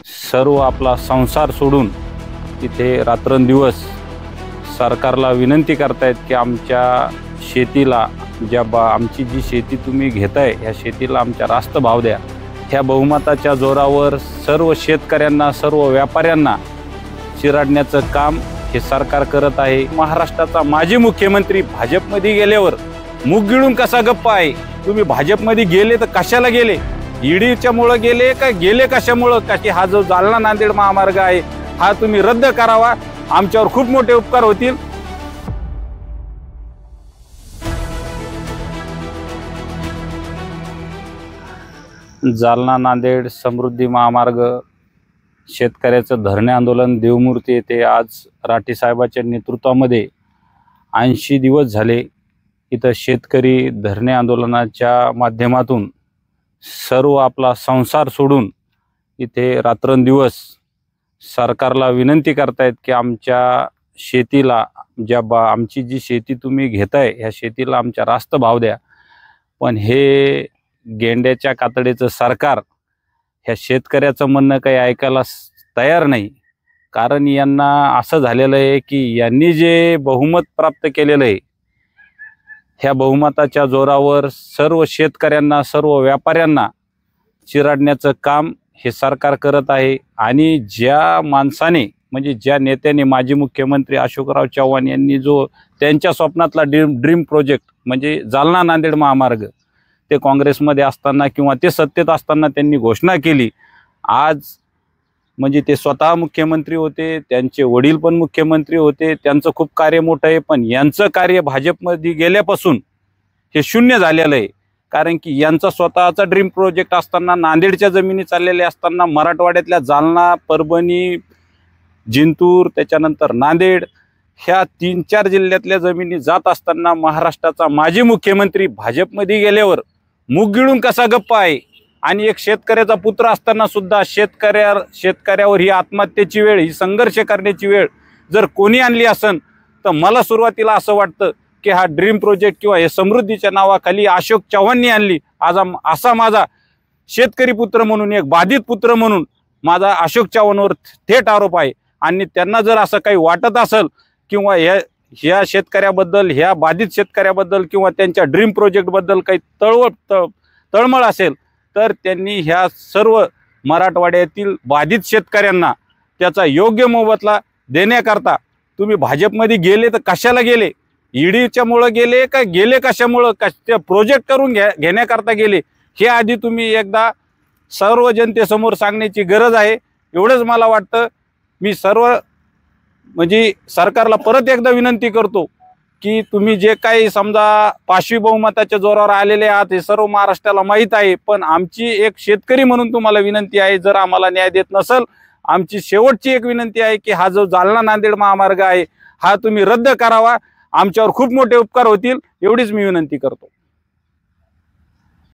सर्व आपला संसार सोडून तिथे रात्रंदिवस सरकारला विनंती करतायत की आमच्या शेतीला आमची जी शेती तुम्ही घेताय ह्या शेतीला आमच्या रास्त भाव द्या। ह्या बहुमताच्या जोरावर सर्व शेतकऱ्यांना सर्व व्यापाऱ्यांना चिराडण्याचं काम हे सरकार करत आहे। महाराष्ट्राचा माजी मुख्यमंत्री भाजपमध्ये गेल्यावर मुग गिळून कसा गप्प आहे? तुम्ही भाजपमध्ये गेले तर कशाला गेले? ईडीच्या मुळे गेले का गेले कशामुळे? का की हा जो जालना नांदेड महामार्ग आहे हा तुम्ही रद्द करावा, आमच्यावर खूप मोठे उपकार होतील। जालना नांदेड समृद्धी महामार्ग शेतकऱ्याचं धरणे आंदोलन देवमूर्ती येथे आज राठी साहेबांच्या नेतृत्वामध्ये 80 दिवस झाले इथं शेतकरी धरणे आंदोलनाच्या माध्यमातून सर्व आपला संसार सोडून इथे रात्रंदिवस सरकारला विनंती करतायत की आमच्या शेतीला आमची जी शेती तुम्ही घेताय ह्या शेतीला आमच्या रास्त भाव द्या। पण हे गेंड्याच्या कातडीचं सरकार ह्या शेतकऱ्याचं म्हणणं काही ऐकायला तयार नाही। कारण यांना असं झालेलं आहे की यांनी जे बहुमत प्राप्त केलेलं आहे ह्या बहुमताच्या जोरावर सर्व शेतकऱ्यांना सर्व व्यापाऱ्यांना चिराडण्याचं काम हे सरकार करत आहे। आणि ज्या माणसाने म्हणजे ज्या नेत्याने माजी मुख्यमंत्री अशोकराव चव्हाण यांनी जो त्यांच्या स्वप्नातला ड्रीम प्रोजेक्ट म्हणजे जालना नांदेड महामार्ग ते काँग्रेसमध्ये असताना किंवा ते सत्तेत असताना त्यांनी घोषणा केली, आज म्हणजे ते स्वतः मुख्यमंत्री होते, त्यांचे वडील पण मुख्यमंत्री होते, त्यांचं खूप कार्य मोठं आहे। पण यांचं कार्य भाजपमध्ये गेल्यापासून हे शून्य झालेलं आहे। कारण की यांचा स्वतःचा ड्रीम प्रोजेक्ट असताना नांदेडच्या जमिनी चाललेल्या असताना मराठवाड्यातल्या जालना परभणी जिंतूर त्याच्यानंतर नांदेड ह्या 3-4 जिल्ह्यातल्या जमिनी जात असताना महाराष्ट्राचा माजी मुख्यमंत्री भाजपमध्ये गेल्यावर मुग गिळून कसा गप्प आहे? आणि एक शेतकऱ्याचा पुत्र असताना सुद्धा शेतकऱ्यावर ही आत्महत्येची वेळ ही संघर्ष करण्याची वेळ जर कोणी आणली असेल तर मला सुरुवातीला असं वाटतं की हा ड्रीम प्रोजेक्ट किंवा हे समृद्धीच्या नावाखाली अशोक चव्हाणांनी आणली। आज असा माझा शेतकरी पुत्र म्हणून एक बाधित पुत्र म्हणून माझा अशोक चव्हाणांवर थेट आरोप आहे। आणि त्यांना जर असं काही वाटत असेल किंवा ह्या शेतकऱ्याबद्दल ह्या बाधित शेतकऱ्याबद्दल किंवा त्यांच्या ड्रीम प्रोजेक्टबद्दल काही तळमळ असेल तर त्यांनी ह्या सर्व मराठवाड्यातील बाधित शेतकऱ्यांना त्याचा योग्य मोबदला देण्याकरता तुम्ही भाजपमध्ये गेले तर कशाला गेले? ईडीच्या मुळे गेले का गेले कशामुळे? ते प्रोजेक्ट करून घेण्याकरता गेले हे आधी तुम्ही एकदा सर्व जनतेसमोर सांगण्याची गरज आहे। एवढंच मला वाटतं। मी सर्व म्हणजे सरकारला परत एकदा विनंती करतो की तुम्ही जे काही समजा 5वी बहुमताच्या जोरावर आलेले आहात हे सर्व महाराष्ट्राला माहीत आहे, पण आमची एक शेतकरी म्हणून तुम्हाला विनंती आहे, जर आम्हाला न्याय देत नसेल आमची शेवटची एक विनंती आहे की हा जो जालना नांदेड महामार्ग आहे हा तुम्ही रद्द करावा, आमच्यावर खूप मोठे उपकार होतील एवढीच मी विनंती करतो।